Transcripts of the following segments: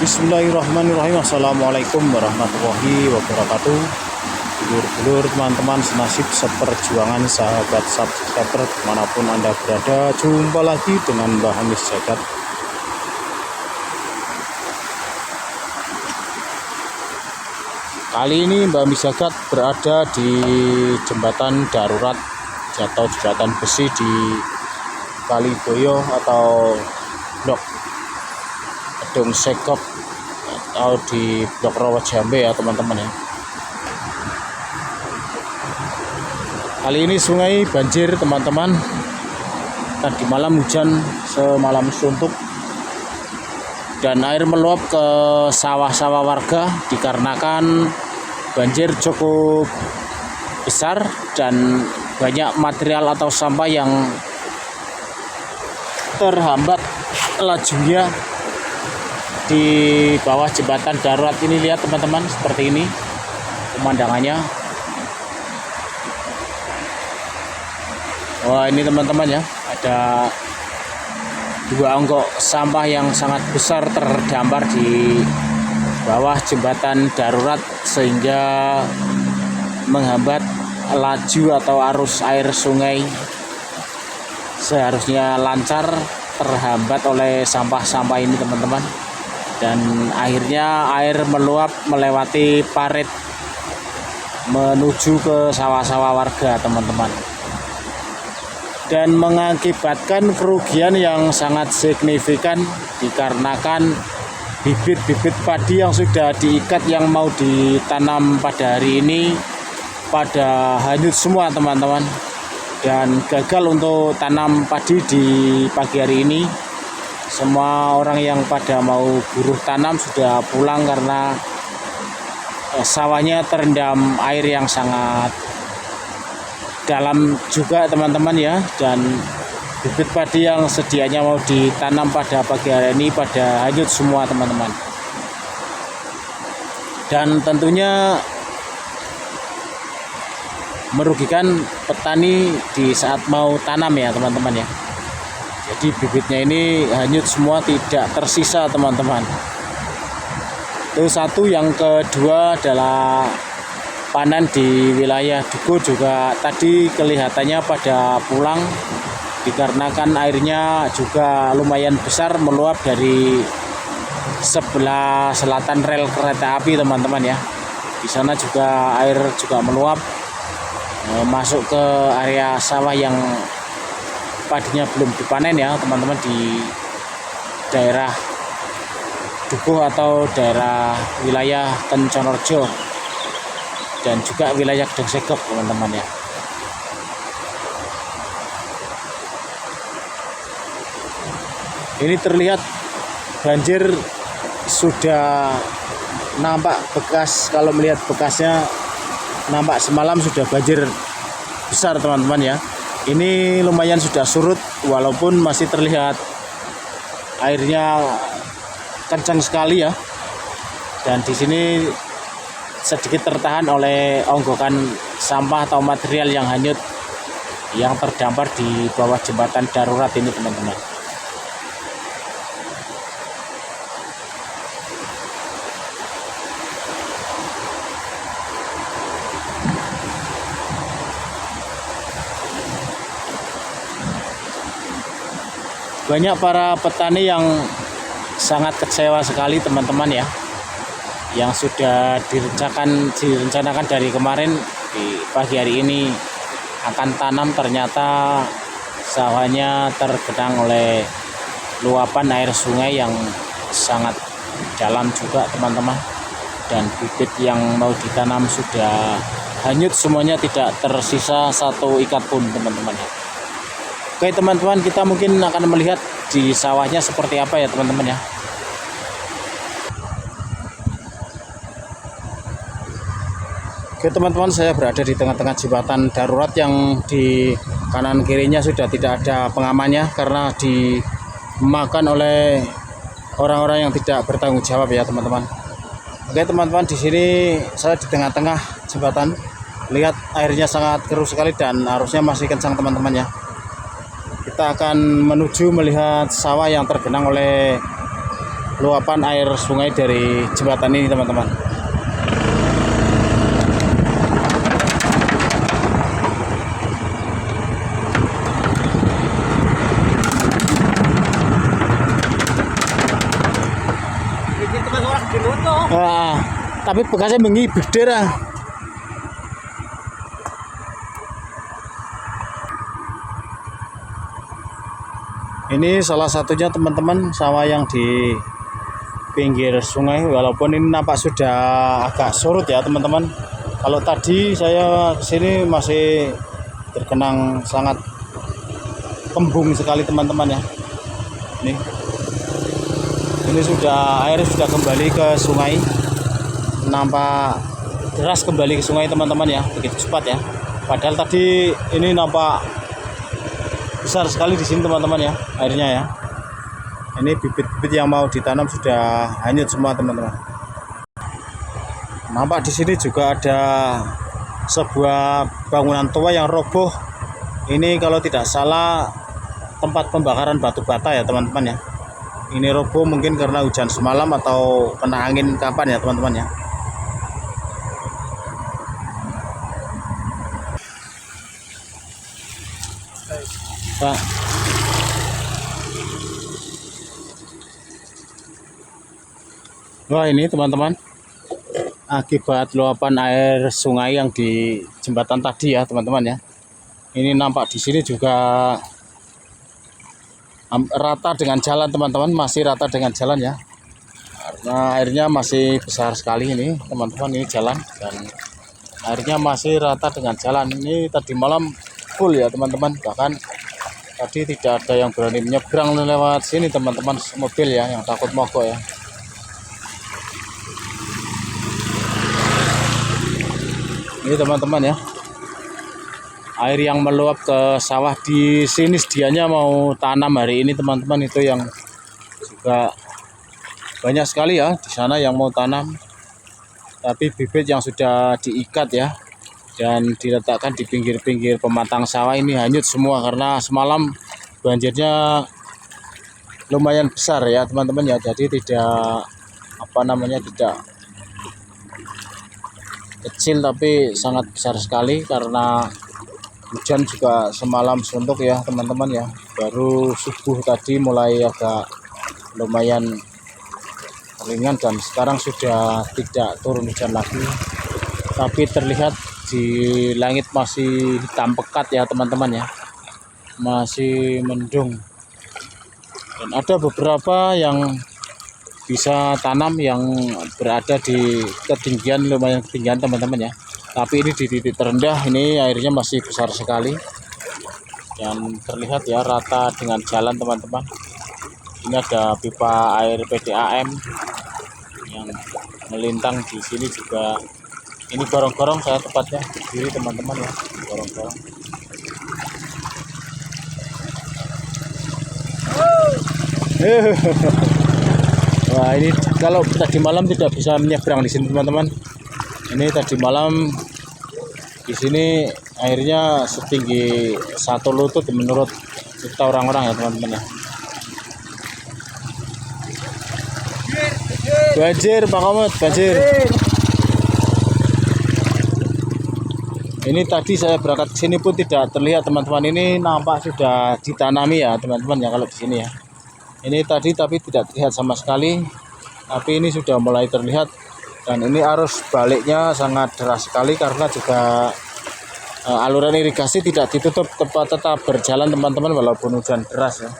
Bismillahirrahmanirrahim. Assalamualaikum warahmatullahi wabarakatuh. Dulur-dulur, teman-teman senasib seperjuangan, sahabat subscriber dimanapun Anda berada, jumpa lagi dengan Mbah Hamis Jagat. Kali ini Mbah Hamis Jagat berada di jembatan darurat atau jembatan besi di Kaliboyo atau Blok Gedung Sekop atau di Blok Rawajambe ya teman-teman ya. Kali ini sungai banjir teman-teman. Tadi malam hujan semalam suntuk dan air meluap ke sawah-sawah warga dikarenakan banjir cukup besar dan banyak material atau sampah yang terhambat lajunya di bawah jembatan darurat ini. Lihat teman-teman, seperti ini pemandangannya. Wah, ini teman-teman ya, ada dua onggok sampah yang sangat besar terdampar di bawah jembatan darurat sehingga menghambat laju atau arus air sungai. Seharusnya lancar, terhambat oleh sampah-sampah ini teman-teman, dan akhirnya air meluap melewati parit menuju ke sawah-sawah warga teman-teman, dan mengakibatkan kerugian yang sangat signifikan dikarenakan bibit-bibit padi yang sudah diikat yang mau ditanam pada hari ini pada hanyut semua teman-teman, dan gagal untuk tanam padi di pagi hari ini. Semua orang yang pada mau buruh tanam sudah pulang karena sawahnya terendam air yang sangat dalam juga teman-teman ya, dan bibit padi yang sedianya mau ditanam pada pagi hari ini pada hanyut semua teman-teman. Dan tentunya merugikan petani di saat mau tanam ya teman-teman ya. Jadi bibitnya ini hanyut semua, tidak tersisa teman-teman. Itu satu. Yang kedua adalah panen di wilayah Duku juga tadi kelihatannya pada pulang dikarenakan airnya juga lumayan besar meluap dari sebelah selatan rel kereta api teman-teman ya. Di sana juga air juga meluap masuk ke area sawah yang padinya belum dipanen ya teman-teman, di daerah Dukuh atau daerah wilayah Kenconorjo dan juga wilayah Gedung Sekop teman-teman ya. Ini terlihat banjir sudah nampak bekas, kalau melihat bekasnya nampak semalam sudah banjir besar teman-teman ya. Ini lumayan sudah surut walaupun masih terlihat airnya kencang sekali ya. Dan di sini sedikit tertahan oleh onggokan sampah atau material yang hanyut yang terdampar di bawah jembatan darurat ini teman-teman. Banyak para petani yang sangat kecewa sekali teman-teman ya, yang sudah direncanakan dari kemarin di pagi hari ini akan tanam, ternyata sawahnya tergenang oleh luapan air sungai yang sangat dalam juga teman-teman, dan bibit yang mau ditanam sudah hanyut semuanya, tidak tersisa satu ikat pun teman-teman ya. Oke teman-teman, kita mungkin akan melihat di sawahnya seperti apa ya teman-teman ya. Oke teman-teman, saya berada di tengah-tengah jembatan darurat yang di kanan kirinya sudah tidak ada pengamannya karena dimakan oleh orang-orang yang tidak bertanggung jawab ya teman-teman. Oke teman-teman, di sini saya di tengah-tengah jembatan. Lihat airnya sangat keruh sekali dan arusnya masih kencang teman-teman ya. Kita akan menuju melihat sawah yang tergenang oleh luapan air sungai dari jembatan ini teman-teman. Tapi bekasnya bengi beder. Ini salah satunya teman-teman, sawah yang di pinggir sungai, walaupun ini nampak sudah agak surut ya teman-teman. Kalau tadi saya kesini masih terkenang sangat kembung sekali teman-teman ya. Ini sudah air sudah kembali ke sungai, nampak deras kembali ke sungai teman-teman ya, begitu cepat ya. Padahal tadi ini nampak besar sekali di sini teman-teman ya, airnya ya. Ini bibit-bibit yang mau ditanam sudah hanyut semua teman-teman. Nampak di sini juga ada sebuah bangunan tua yang roboh. Ini kalau tidak salah tempat pembakaran batu bata ya teman-teman ya. Ini roboh mungkin karena hujan semalam atau kena angin kapan ya teman-teman ya. Pak. Wah, ini teman-teman, akibat luapan air sungai yang di jembatan tadi ya teman-teman ya. Ini nampak di sini juga rata dengan jalan teman-teman, masih rata dengan jalan ya. Karena airnya masih besar sekali ini teman-teman, ini jalan dan airnya masih rata dengan jalan. Ini tadi malam full ya teman-teman, bahkan tadi tidak ada yang berani menyeberang lewat sini teman-teman, mobil ya yang takut mogok ya. Ini teman-teman ya, air yang meluap ke sawah di sini sedianya mau tanam hari ini teman-teman, itu yang juga banyak sekali ya di sana yang mau tanam. Tapi bibit yang sudah diikat ya dan diletakkan di pinggir-pinggir pematang sawah ini hanyut semua karena semalam banjirnya lumayan besar ya teman-teman ya. Jadi tidak tidak kecil tapi sangat besar sekali karena hujan juga semalam suntuk ya teman-teman ya. Baru subuh tadi mulai agak lumayan ringan dan sekarang sudah tidak turun hujan lagi, tapi terlihat di langit masih hitam pekat ya teman-teman ya, masih mendung. Dan ada beberapa yang bisa tanam yang berada di ketinggian lumayan ketinggian teman-teman ya. Tapi ini di titik terendah ini airnya masih besar sekali dan terlihat ya rata dengan jalan teman-teman. Ini ada pipa air PDAM yang melintang di sini juga. Ini gorong-gorong saya tepatnya berdiri teman-teman ya, gorong-gorong. Wah, ini kalau tadi malam tidak bisa menyeberang di sini teman-teman. Ini tadi malam di sini airnya setinggi 1 lutut menurut kita orang-orang ya teman-teman ya. Banjir Pak Komet, banjir. Ini tadi saya berangkat ke sini pun tidak terlihat teman-teman. Ini nampak sudah ditanami ya teman-teman ya kalau di sini ya. Ini tadi tapi tidak terlihat sama sekali. Tapi ini sudah mulai terlihat dan ini arus baliknya sangat deras sekali karena juga aluran irigasi tidak ditutup, tetap berjalan teman-teman walaupun hujan deras ya.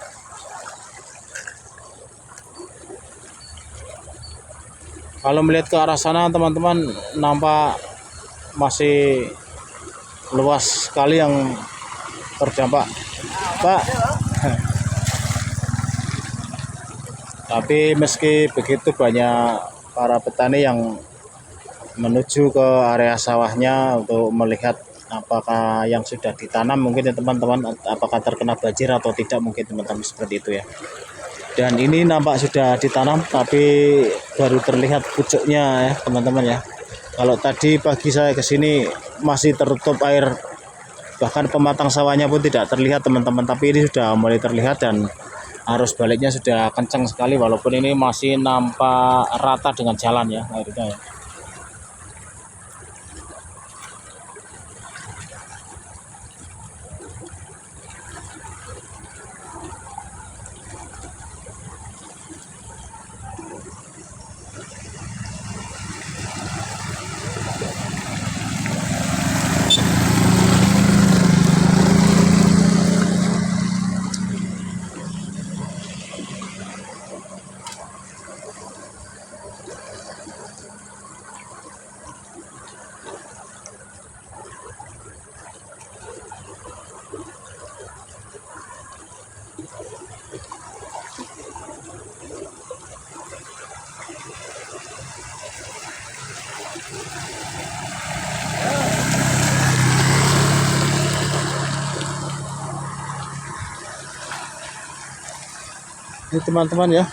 Kalau melihat ke arah sana teman-teman nampak masih luas sekali yang terdampak Pak. Tapi meski begitu banyak para petani yang menuju ke area sawahnya untuk melihat apakah yang sudah ditanam mungkin ya teman-teman, apakah terkena banjir atau tidak, mungkin teman-teman seperti itu ya. Dan ini nampak sudah ditanam tapi baru terlihat pucuknya ya teman-teman ya. Kalau tadi pagi saya ke sini masih tertutup air, bahkan pematang sawahnya pun tidak terlihat teman-teman, tapi ini sudah mulai terlihat dan arus baliknya sudah kencang sekali, walaupun ini masih nampak rata dengan jalan ya airnya ya. Ini teman-teman ya,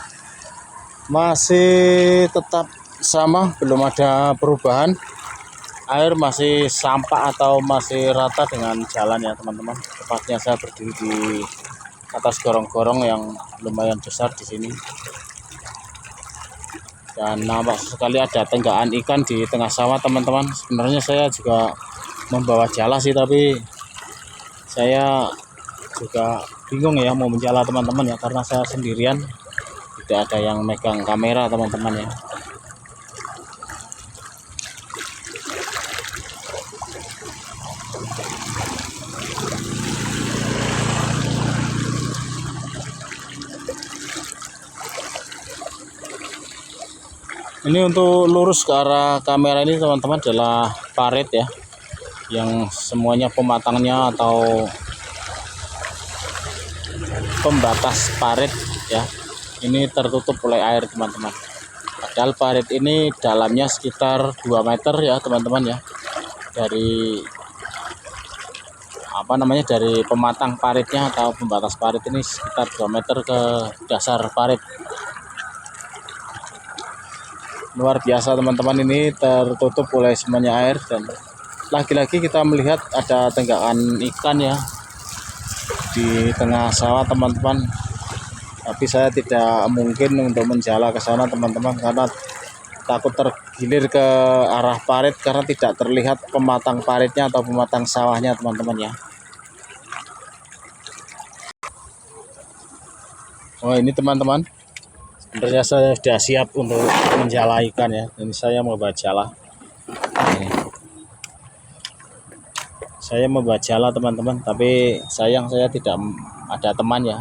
masih tetap sama, belum ada perubahan. Air masih sampah atau masih rata dengan jalan ya teman-teman. Tepatnya saya berdiri di atas gorong-gorong yang lumayan besar di sini. Dan nampak sekali ada tenggaan ikan di tengah sawah teman-teman. Sebenarnya saya juga membawa jala sih, tapi saya juga bingung ya mau menjala teman-teman ya, karena saya sendirian, tidak ada yang megang kamera teman-teman ya. Ini untuk lurus ke arah kamera ini teman-teman adalah parit ya, yang semuanya pematangnya atau pembatas parit ya, ini tertutup oleh air teman-teman. Padahal parit ini dalamnya sekitar 2 meter ya teman-teman ya, dari dari pematang paritnya atau pembatas parit ini sekitar 2 meter ke dasar parit. Luar biasa teman-teman, ini tertutup oleh semuanya air. Dan lagi-lagi kita melihat ada tenggaan ikan ya di tengah sawah teman-teman, tapi saya tidak mungkin untuk menjala ke sana teman-teman, karena takut tergilir ke arah parit karena tidak terlihat pematang paritnya atau pematang sawahnya teman-teman ya. Oh ini teman-teman, sebenarnya saya sudah siap untuk menjala ikan ya. Ini saya mau bawa jala. Saya membawa jala teman-teman, tapi sayang saya tidak ada teman ya.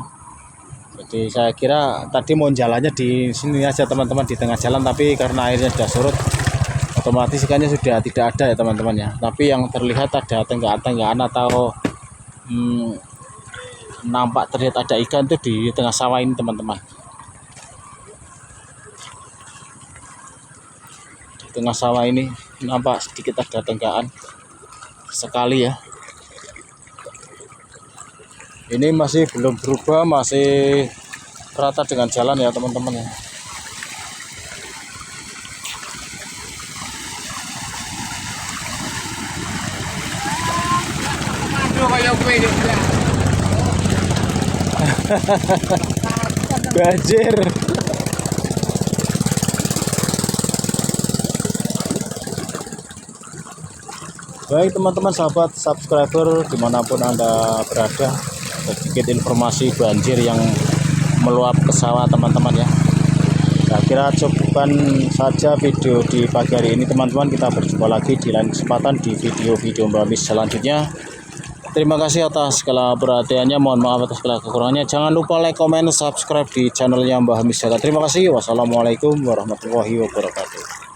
Jadi saya kira tadi mau jalannya di sini aja teman-teman, di tengah jalan, tapi karena airnya sudah surut, otomatis ikannya sudah tidak ada ya teman-teman ya. Tapi yang terlihat ada tenggaan-tenggaan atau nampak terlihat ada ikan itu di tengah sawah ini teman-teman. Di tengah sawah ini nampak sedikit ada tenggaan sekali ya. Ini masih belum berubah, masih rata dengan jalan ya teman-teman ya. Banjir. Baik teman-teman sahabat subscriber dimanapun Anda berada, sedikit informasi banjir yang meluap ke sawah teman-teman ya. Saya kira cukupkan saja video di pagi hari ini teman-teman. Kita berjumpa lagi di lain kesempatan di video-video Mbak Mis selanjutnya. Terima kasih atas segala perhatiannya, mohon maaf atas segala kekurangannya. Jangan lupa like, comment, subscribe di channelnya Mbah Mis. Terima kasih. Wassalamualaikum warahmatullahi wabarakatuh.